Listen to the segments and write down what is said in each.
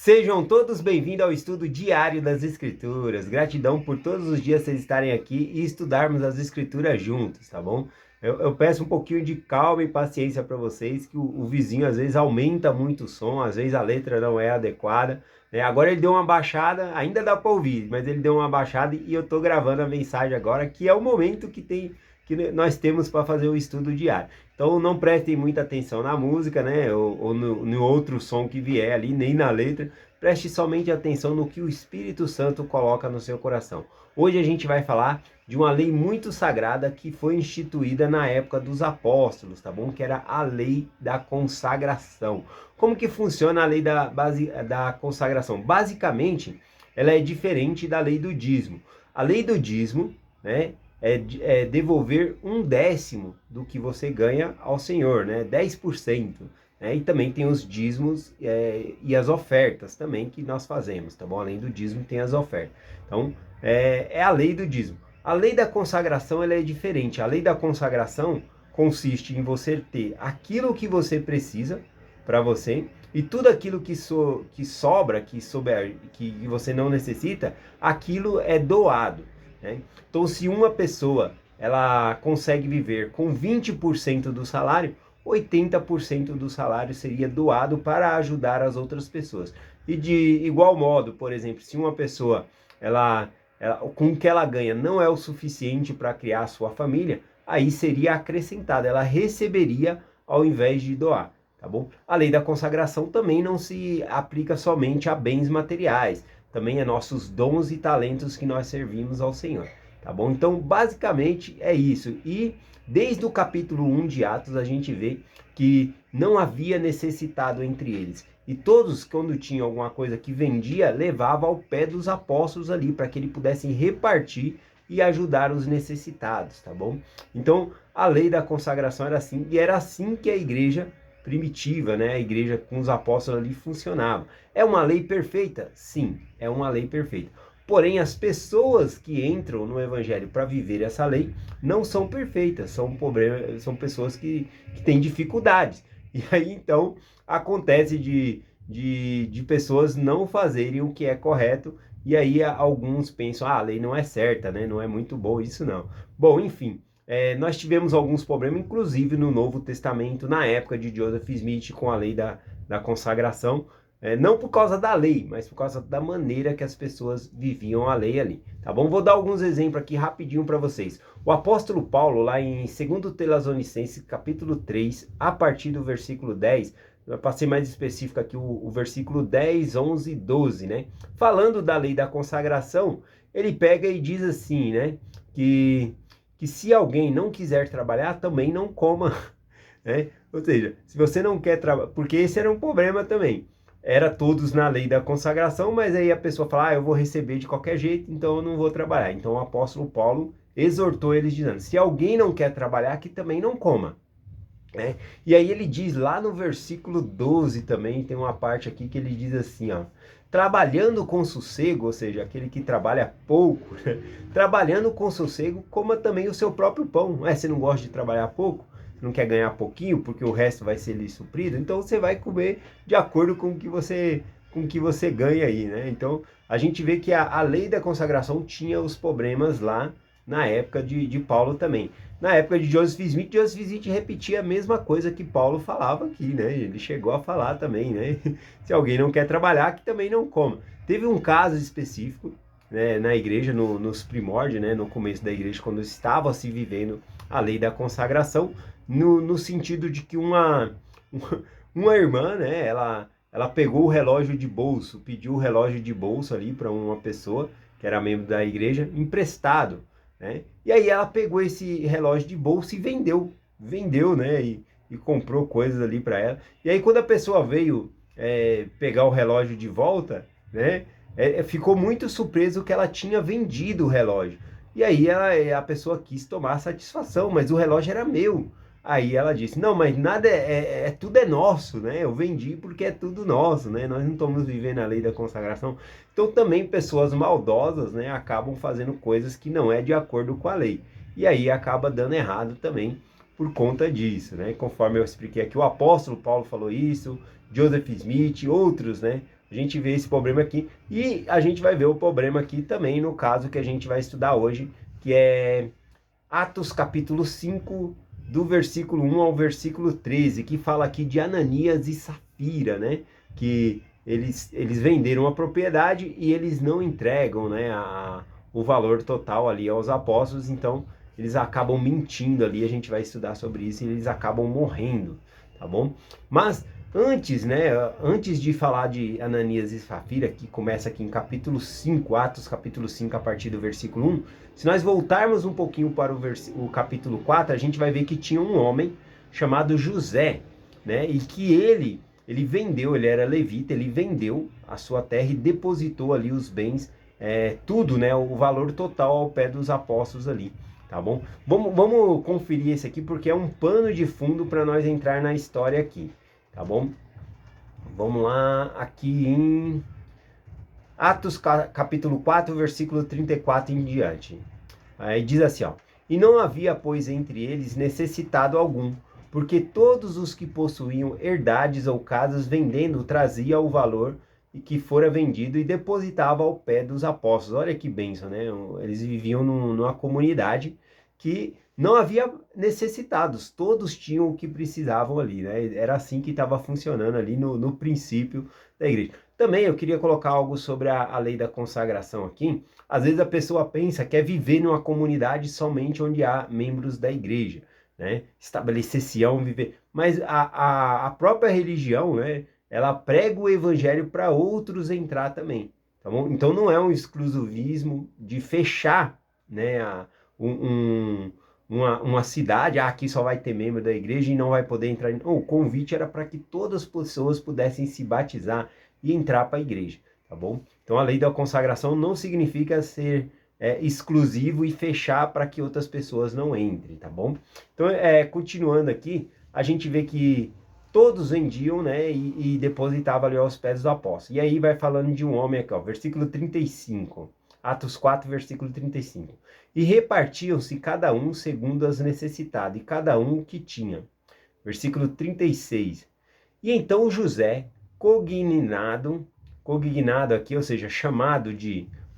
Sejam todos bem-vindos ao estudo diário das Escrituras. Gratidão por todos os dias vocês estarem aqui e estudarmos as Escrituras juntos, tá bom? Eu peço um pouquinho de calma e paciência para vocês, que o vizinho às vezes aumenta muito o som, às vezes a letra não é adequada, né? Agora ele deu uma baixada, ainda dá para ouvir, mas ele deu uma baixada e eu estou gravando a mensagem agora, que é o momento que nós temos para fazer o estudo diário. Então não prestem muita atenção na música, né? Ou no outro som que vier ali, nem na letra. Preste somente atenção no que o Espírito Santo coloca no seu coração. Hoje a gente vai falar de uma lei muito sagrada que foi instituída na época dos apóstolos, tá bom? Que era a lei da consagração. Como que funciona a lei da consagração? Basicamente, ela é diferente da lei do dízimo. A lei do dízimo, né? É devolver 1/10 do que você ganha ao Senhor, né? 10%. Né? E também tem os dízimos e as ofertas também que nós fazemos, tá bom? Além do dízimo tem as ofertas. Então, é a lei do dízimo. A lei da consagração ela é diferente. A lei da consagração consiste em você ter aquilo que você precisa para você e tudo aquilo que sobra, que você não necessita, aquilo é doado. Né? Então, se uma pessoa ela consegue viver com 20% do salário, 80% do salário seria doado para ajudar as outras pessoas. E de igual modo, por exemplo, se uma pessoa com o que ela ganha não é o suficiente para criar a sua família, aí seria acrescentada, ela receberia ao invés de doar. Tá bom? A lei da consagração também não se aplica somente a bens materiais, também é nossos dons e talentos que nós servimos ao Senhor, tá bom? Então, basicamente é isso. E desde o capítulo 1 de Atos, a gente vê que não havia necessitado entre eles. E todos, quando tinham alguma coisa que vendia, levava ao pé dos apóstolos ali, para que eles pudessem repartir e ajudar os necessitados, tá bom? Então, a lei da consagração era assim, e era assim que a igreja primitiva, né? A igreja com os apóstolos ali funcionava. É uma lei perfeita? Sim, é uma lei perfeita. Porém, as pessoas que entram no evangelho para viver essa lei não são perfeitas, são pessoas que têm dificuldades. E aí, então, acontece de pessoas não fazerem o que é correto, e aí alguns pensam, a lei não é certa, né? Não é muito bom isso não. Bom, enfim, nós tivemos alguns problemas, inclusive no Novo Testamento, na época de Joseph Smith, com a lei da consagração, não por causa da lei, mas por causa da maneira que as pessoas viviam a lei ali, tá bom? Vou dar alguns exemplos aqui rapidinho para vocês. O apóstolo Paulo, lá em 2 Tessalonicenses, capítulo 3, a partir do versículo 10, eu passei mais específico aqui o versículo 10, 11 e 12, né? Falando da lei da consagração, ele pega e diz assim, né? Que se alguém não quiser trabalhar, também não coma, né? Ou seja, se você não quer trabalhar, porque esse era um problema também. Era todos na lei da consagração, mas aí a pessoa fala, eu vou receber de qualquer jeito, então eu não vou trabalhar. Então o apóstolo Paulo exortou eles dizendo, se alguém não quer trabalhar, que também não coma. Né? E aí ele diz lá no versículo 12 também, tem uma parte aqui que ele diz assim, ó, trabalhando com sossego, ou seja, aquele que trabalha pouco, né? Trabalhando com sossego, coma também o seu próprio pão. Você não gosta de trabalhar pouco? Não quer ganhar pouquinho, porque o resto vai ser lhe suprido? Então você vai comer de acordo com o que você ganha aí, né? Então a gente vê que a lei da consagração tinha os problemas lá na época de Paulo também. Na época de Joseph Smith repetia a mesma coisa que Paulo falava aqui, né? Ele chegou a falar também, né? Se alguém não quer trabalhar, que também não coma. Teve um caso específico, né, na igreja, nos primórdios, né, no começo da igreja, quando estava se vivendo a lei da consagração, no sentido de que uma irmã, né, ela pegou o relógio de bolso, pediu o relógio de bolso ali para uma pessoa que era membro da igreja, emprestado. Né? E aí ela pegou esse relógio de bolsa e vendeu, né? E comprou coisas ali para ela. E aí quando a pessoa veio pegar o relógio de volta, né? Ficou muito surpreso que ela tinha vendido o relógio. E aí a pessoa quis tomar satisfação, mas o relógio era meu. Aí ela disse, não, mas nada tudo é nosso, né? Eu vendi porque é tudo nosso, né? Nós não estamos vivendo a lei da consagração. Então também pessoas maldosas, né, acabam fazendo coisas que não é de acordo com a lei. E aí acaba dando errado também por conta disso, né? Conforme eu expliquei aqui, o apóstolo Paulo falou isso, Joseph Smith, outros, né, a gente vê esse problema aqui e a gente vai ver o problema aqui também no caso que a gente vai estudar hoje, que é Atos capítulo 5, do versículo 1 ao versículo 13, que fala aqui de Ananias e Safira, né? Que eles venderam a propriedade e eles não entregam, né, o valor total ali aos apóstolos, então eles acabam mentindo ali, a gente vai estudar sobre isso e eles acabam morrendo, tá bom? Mas antes, né, antes de falar de Ananias e Safira, que começa aqui em capítulo 5, Atos capítulo 5, a partir do versículo 1, se nós voltarmos um pouquinho para o capítulo 4, a gente vai ver que tinha um homem chamado José, né, e que ele vendeu, ele era levita, ele vendeu a sua terra e depositou ali os bens, tudo, né, o valor total ao pé dos apóstolos ali, tá bom? Vamos conferir esse aqui porque é um pano de fundo para nós entrar na história aqui, tá bom? Vamos lá, aqui em Atos capítulo 4, versículo 34 em diante. Aí diz assim, ó: E não havia, pois, entre eles necessitado algum, porque todos os que possuíam herdades ou casas vendendo, trazia o valor e que fora vendido e depositava ao pé dos apóstolos. Olha que bênção, né? Eles viviam numa comunidade que não havia necessitados, todos tinham o que precisavam ali, né? Era assim que estava funcionando ali no princípio da igreja. Também eu queria colocar algo sobre a lei da consagração aqui. Às vezes a pessoa pensa que é viver numa comunidade somente onde há membros da igreja, né? Estabelecer Sião, viver. Mas a própria religião, né? Ela prega o evangelho para outros entrar também, tá bom? Então não é um exclusivismo de fechar, né? Uma cidade, aqui só vai ter membro da igreja e não vai poder entrar. Não, o convite era para que todas as pessoas pudessem se batizar e entrar para a igreja, tá bom? Então a lei da consagração não significa ser exclusivo e fechar para que outras pessoas não entrem, tá bom? Então, continuando aqui, a gente vê que todos vendiam, né, e depositavam ali aos pés dos apóstolos. E aí vai falando de um homem aqui, ó, versículo 35, Atos 4, versículo 35. E repartiam-se cada um segundo as necessidades, e cada um o que tinha. Versículo 36. E então José, cognado aqui, ou seja, chamado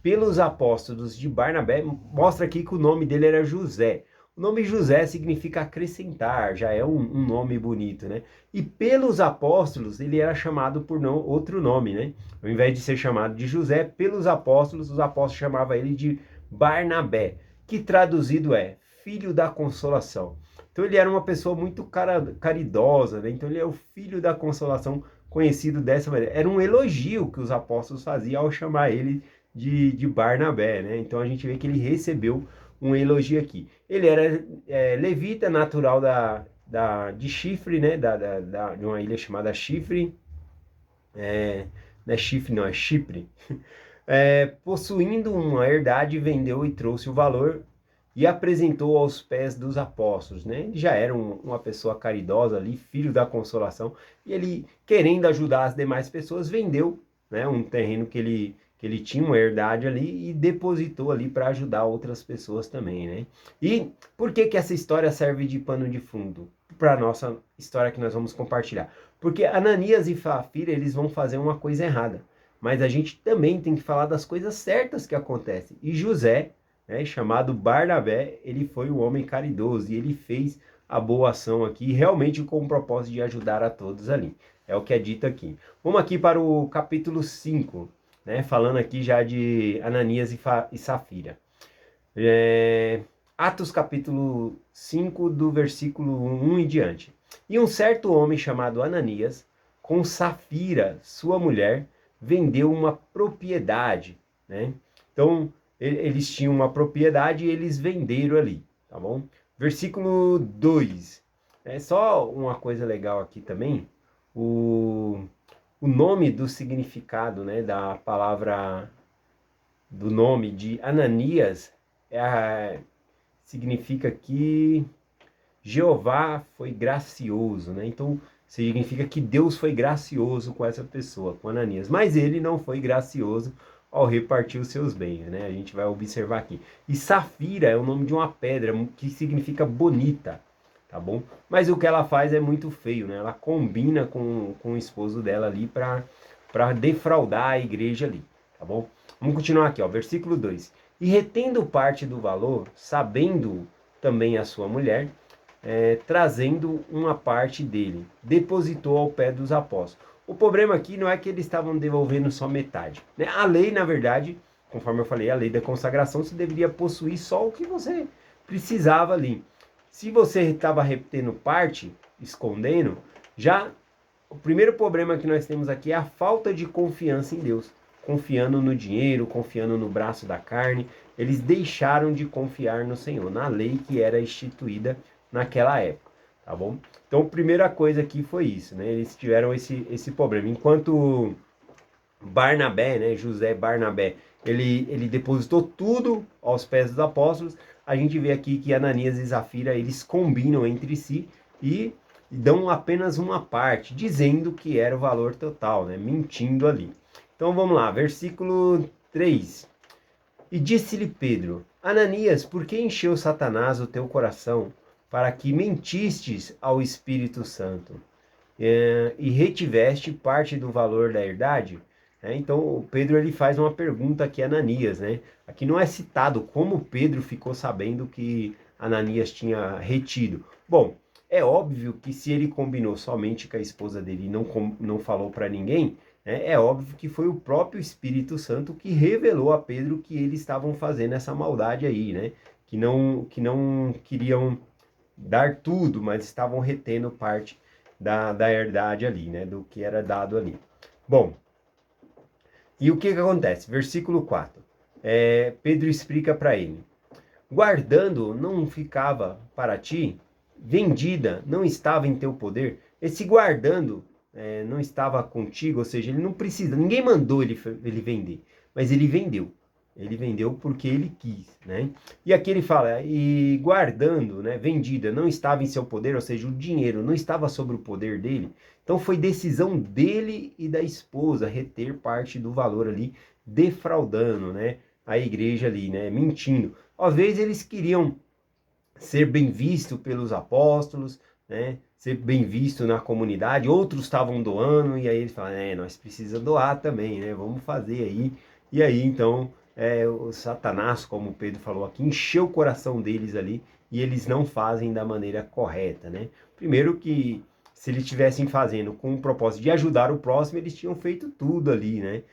pelos apóstolos de Barnabé, mostra aqui que o nome dele era José. O nome José significa acrescentar, já é um nome bonito, né? E pelos apóstolos ele era chamado por outro nome, né? Ao invés de ser chamado de José, pelos apóstolos, os apóstolos chamavam ele de Barnabé, que traduzido é filho da consolação. Então ele era uma pessoa muito caridosa, né? Então ele é o filho da consolação, conhecido dessa maneira. Era um elogio que os apóstolos faziam ao chamar ele de Barnabé, né? Então a gente vê que ele recebeu um elogio aqui. Ele era levita, natural de Chifre, né? De uma ilha chamada Chifre. Não é Chifre, não, é Chipre. Possuindo uma herdade, vendeu e trouxe o valor e apresentou aos pés dos apóstolos, né? Ele já era uma pessoa caridosa ali, filho da consolação, e ele, querendo ajudar as demais pessoas, vendeu, né, um terreno que ele tinha, uma herdade ali, e depositou ali para ajudar outras pessoas também, né? E por que essa história serve de pano de fundo para a nossa história que nós vamos compartilhar? Porque Ananias e Safira, eles vão fazer uma coisa errada, mas a gente também tem que falar das coisas certas que acontecem. E José, chamado Barnabé, ele foi um homem caridoso e ele fez a boa ação aqui, realmente com o propósito de ajudar a todos ali. É o que é dito aqui. Vamos aqui para o capítulo 5, né, falando aqui já de Ananias e Safira. Atos capítulo 5, do versículo 1 em diante. E um certo homem chamado Ananias, com Safira, sua mulher, vendeu uma propriedade, né? Então, eles tinham uma propriedade e eles venderam ali, tá bom? Versículo 2. É só uma coisa legal aqui também, o nome do significado, né, da palavra, do nome de Ananias, significa que Jeová foi gracioso, né? Então, significa que Deus foi gracioso com essa pessoa, com Ananias. Mas ele não foi gracioso ao repartir os seus bens, né? A gente vai observar aqui. E Safira é o nome de uma pedra que significa bonita, tá bom? Mas o que ela faz é muito feio, né? Ela combina com o esposo dela ali para para defraudar a igreja ali, tá bom? Vamos continuar aqui, ó, versículo 2. E retendo parte do valor, sabendo também a sua mulher, trazendo uma parte dele, depositou ao pé dos apóstolos. O problema aqui não é que eles estavam devolvendo só metade, né? A lei, na verdade, conforme eu falei, a lei da consagração, você deveria possuir só o que você precisava ali. Se você estava retendo parte, escondendo, já o primeiro problema que nós temos aqui é a falta de confiança em Deus. Confiando no dinheiro, confiando no braço da carne. Eles deixaram de confiar no Senhor, na lei que era instituída naquela época, tá bom? Então, a primeira coisa aqui foi isso, né? Eles tiveram esse problema. Enquanto Barnabé, né, José Barnabé, ele depositou tudo aos pés dos apóstolos, a gente vê aqui que Ananias e Zafira, eles combinam entre si e dão apenas uma parte, dizendo que era o valor total, né, mentindo ali. Então vamos lá, versículo 3. E disse-lhe Pedro: Ananias, por que encheu Satanás o teu coração, para que mentistes ao Espírito Santo, e retiveste parte do valor da herdade? Então, o Pedro ele faz uma pergunta aqui a Ananias, né? Aqui não é citado como Pedro ficou sabendo que Ananias tinha retido. Bom, é óbvio que se ele combinou somente com a esposa dele e não falou para ninguém, né, é óbvio que foi o próprio Espírito Santo que revelou a Pedro que eles estavam fazendo essa maldade aí, né? Que não queriam dar tudo, mas estavam retendo parte da herdade ali, né? Do que era dado ali. Bom, e o que acontece? Versículo 4. Pedro explica para ele: guardando não ficava para ti, vendida não estava em teu poder. Esse guardando não estava contigo, ou seja, ele não precisa, ninguém mandou ele vender, mas ele vendeu. Ele vendeu porque ele quis, né? E aqui ele fala, e guardando, né, vendida, não estava em seu poder, ou seja, o dinheiro não estava sobre o poder dele. Então foi decisão dele e da esposa reter parte do valor ali, defraudando, né, a igreja ali, né, mentindo. Às vezes eles queriam ser bem visto pelos apóstolos, né? Ser bem visto na comunidade. Outros estavam doando e aí eles falaram, nós precisamos doar também, né? Vamos fazer aí. E aí então o Satanás, como o Pedro falou aqui, encheu o coração deles ali e eles não fazem da maneira correta, né? Primeiro que se eles estivessem fazendo com o propósito de ajudar o próximo, eles tinham feito tudo ali, né?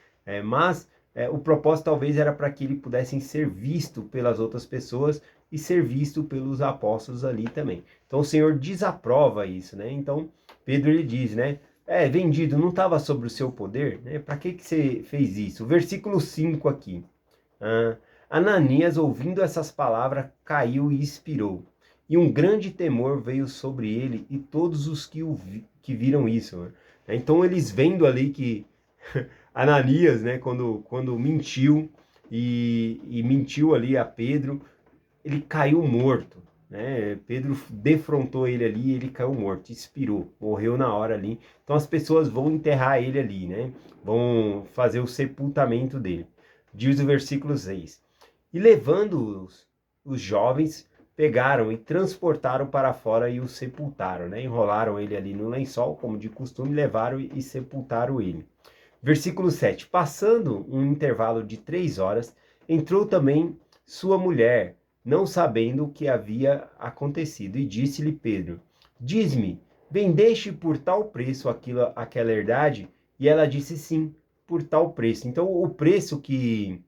Mas o propósito talvez era para que eles pudessem ser visto pelas outras pessoas e ser visto pelos apóstolos ali também. Então o Senhor desaprova isso, né? Então Pedro ele diz, né? Vendido, não estava sobre o seu poder, né? Para que você fez isso? O versículo 5 aqui. Ananias, ouvindo essas palavras, caiu e expirou. E um grande temor veio sobre ele e todos os que viram isso, né? Então eles vendo ali que Ananias, né, quando mentiu e mentiu ali a Pedro, ele caiu morto, né? Pedro defrontou ele ali e ele caiu morto, expirou, morreu na hora ali. Então as pessoas vão enterrar ele ali, né? Vão fazer o sepultamento dele. Diz o versículo 6. E levando os jovens, pegaram e transportaram para fora e o sepultaram, né? Enrolaram ele ali no lençol, como de costume, levaram e sepultaram ele. Versículo 7. Passando um intervalo de 3 horas, entrou também sua mulher, não sabendo o que havia acontecido, e disse-lhe Pedro: diz-me, vendeste por tal preço aquela herdade? E ela disse sim, por tal preço. Então o preço que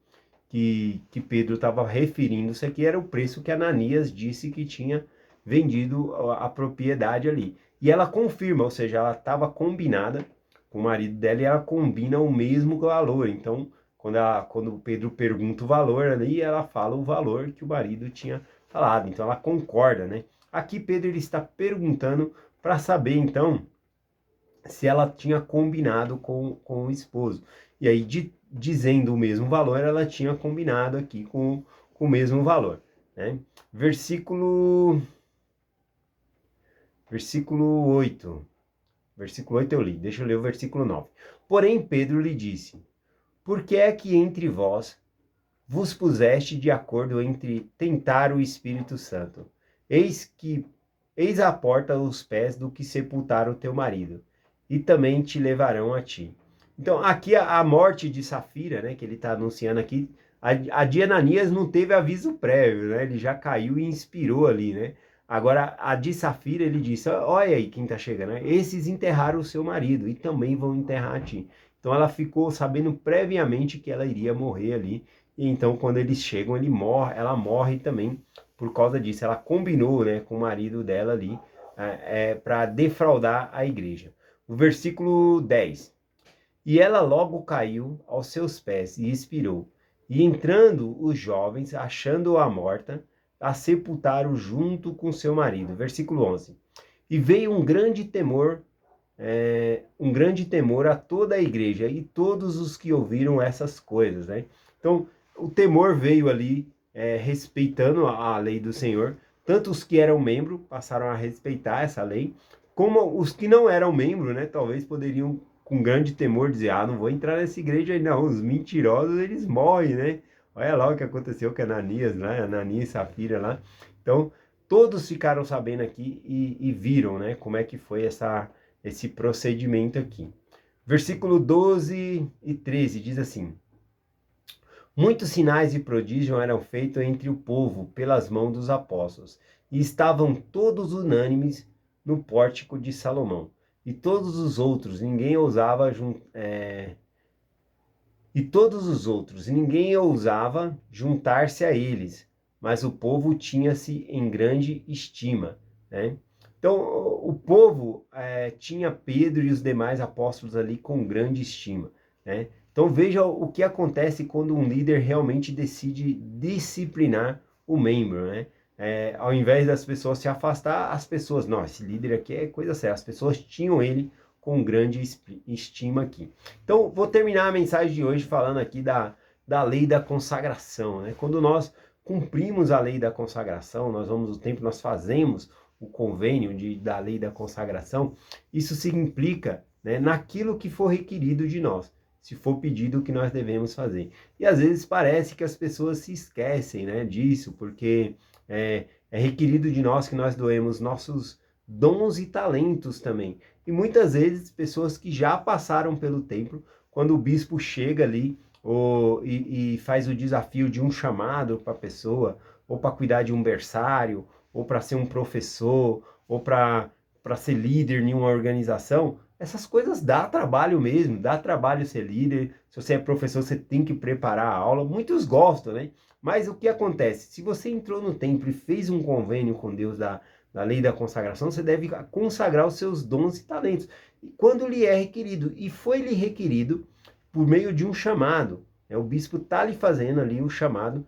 Pedro estava referindo-se aqui era o preço que Ananias disse que tinha vendido a propriedade ali. E ela confirma, ou seja, ela estava combinada com o marido dela e ela combina o mesmo valor. Então, quando Pedro pergunta o valor ali, ela fala o valor que o marido tinha falado. Então, ela concorda, né? Aqui Pedro ele está perguntando para saber, então, se ela tinha combinado com o esposo. E aí, dizendo o mesmo valor, ela tinha combinado aqui com o mesmo valor, né? Versículo 8. Versículo 8 eu li, deixa eu ler o versículo 9. Porém, Pedro lhe disse: por que é que entre vós vos puseste de acordo entre tentar o Espírito Santo? Eis a porta os pés do que sepultaram teu marido, e também te levarão a ti. Então, aqui a morte de Safira, né, que ele está anunciando aqui, a de Ananias não teve aviso prévio, né? Ele já caiu e inspirou ali, né? Agora, a de Safira, ele disse, olha aí quem está chegando, né? Esses enterraram o seu marido e também vão enterrar a ti. Então, ela ficou sabendo previamente que ela iria morrer ali. E então, quando eles chegam, ela morre também por causa disso. Ela combinou, né, com o marido dela ali para defraudar a igreja. O versículo 10. E ela logo caiu aos seus pés e expirou. E entrando os jovens, achando-a morta, a sepultaram junto com seu marido. Versículo 11. E veio um grande temor a toda a igreja e todos os que ouviram essas coisas, né? Então, o temor veio ali, respeitando a lei do Senhor. Tanto os que eram membros passaram a respeitar essa lei, como os que não eram membros, né? Talvez poderiam, com grande temor, dizer, não vou entrar nessa igreja aí não, os mentirosos, eles morrem, né? Olha lá o que aconteceu com Ananias, né? Ananias e Safira lá. Então, todos ficaram sabendo aqui e viram, né? Como é que foi esse procedimento aqui. Versículo 12 e 13 diz assim: muitos sinais e prodígios eram feitos entre o povo pelas mãos dos apóstolos, e estavam todos unânimes no pórtico de Salomão. E todos os outros, ninguém ousava juntar-se a eles, mas o povo tinha-se em grande estima, né? Então, o povo tinha Pedro e os demais apóstolos ali com grande estima, né? Então, veja o que acontece quando um líder realmente decide disciplinar o membro, né? Ao invés das pessoas se afastar, as pessoas, não, esse líder aqui é coisa séria, as pessoas tinham ele com grande estima aqui. Então, vou terminar a mensagem de hoje falando aqui da lei da consagração, né? Quando nós cumprimos a lei da consagração, nós vamos o tempo, nós fazemos o convênio da lei da consagração, isso se implica, né, naquilo que for requerido de nós, se for pedido o que nós devemos fazer. E às vezes parece que as pessoas se esquecem, né, disso, porque é requerido de nós que nós doemos nossos dons e talentos também. E muitas vezes pessoas que já passaram pelo templo, quando o bispo chega ali e faz o desafio de um chamado para a pessoa, ou para cuidar de um berçário, ou para ser um professor, ou para ser líder em uma organização, essas coisas dá trabalho mesmo, dá trabalho ser líder. Se você é professor, você tem que preparar a aula. Muitos gostam, né? Mas o que acontece? Se você entrou no templo e fez um convênio com Deus da lei da consagração, você deve consagrar os seus dons e talentos. E quando lhe é requerido, e foi-lhe requerido por meio de um chamado, o bispo está lhe fazendo ali um chamado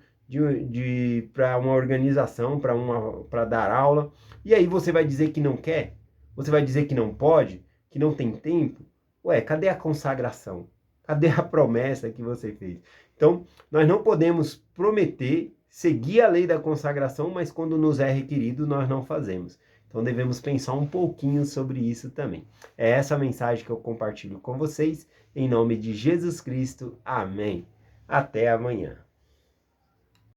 para uma organização, para dar aula, e aí você vai dizer que não quer? Você vai dizer que não pode? Que não tem tempo? Ué, cadê a consagração? Cadê a promessa que você fez? Então, nós não podemos prometer seguir a lei da consagração, mas quando nos é requerido, nós não fazemos. Então, devemos pensar um pouquinho sobre isso também. É essa a mensagem que eu compartilho com vocês, em nome de Jesus Cristo. Amém. Até amanhã.